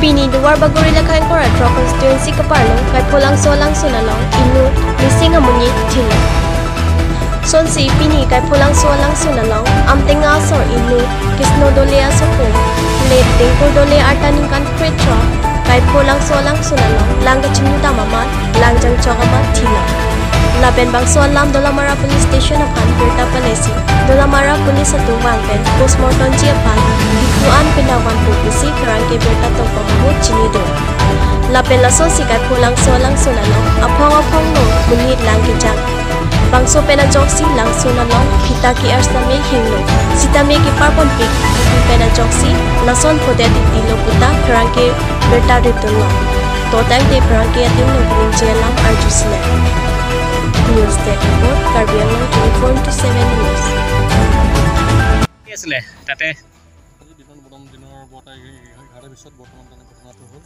Pini duwar baguri lakhain Koratro constituency kaparlong kay pulang solang sunalong inu missing amuni thilo. Sonsi pini kay pulang solang sunalong amtenga sor inu kisno dolea sopo let dengkur dole artaning kan kretro kay pulang solang sunalong langga chinuta mama langjang chogama thilo. Laben bang solam Dolamara Police Station akan Pirta Palesi Dolamara Police Satu Wangpen postmortem jiapan dikuan pinawan publisi kerangke Pirta Tongkomu Cinido. Laben laso sikat pulang solang sunalong apong no munit lang kijang. Bangso penajoksi lang sunalong kita ki arsame hinglo sitame ki parpon pik penajoksi lason podet dilo puta kerangke Pirta Ritullo. Totang de kerangke ating no jelam arjusle. News Tech Report, Karbi Anglong 24/7 News. Yes, le. Tate. Dinon bodom dinor botai ঘাড়ে বিছত বৰ্তমান মানে ঘটনাটো হ'ল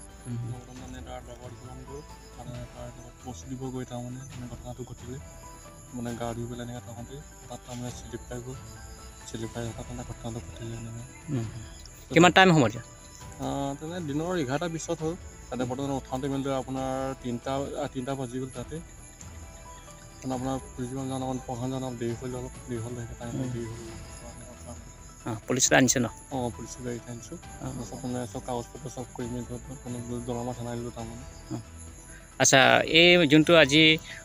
বৰ্তমান মানে তাৰ লগৰ দুজন গ'ল মানে তাৰ পোষ্ট দিব গৈ তাৰমানে মানে ঘটনাটো ঘটিলে মানে গাড়ী পেলাই এনেকৈ থাকোঁতে তাত তাৰমানে চিলিপ খাই গ'ল চিলিপ খাই থকা কাৰণে ঘটনাটো ঘটিলে কিমান টাইম হ'ব এতিয়া তেনে দিনৰ 11টা 20 হ'ল তাতে বৰ্তমান উঠাওঁতে মেলোতে আপোনাৰ 3টা বাজি গ'ল তাতে আপোনাৰ পুলিচজন অকণ পঢ়াজন অলপ দেৰি হ'ল দেৰি হ'ল পুলিচ আনিছে ন পুলিচৰ গাড়ীত আনিছোঁ মানে চব কাগজ পত্ৰ চব কৰি মেলি দলামা থানাই দিলোঁ তাৰমানে আচ্ছা এই যোনটো আজি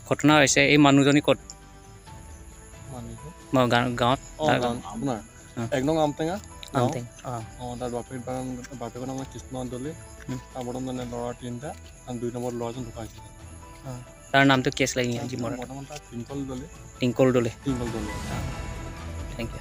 ঘটনা হৈছে এই মানুহজনী ক'ত গাঁৱত আপোনাৰ 1 নং আমটেঙা তাৰ বাপেকৰ নাম কৃষ্ণ দলে তাৰ বৰ্তমান মানে ল'ৰা 3টা আৰু 2 নম্বৰ ল'ৰাজন ঢুকাইছিল তাৰ নামটো কি আছিলে বৰ্তমান তাৰ টিংকল দলে টিংকল দলে থেংক ইউ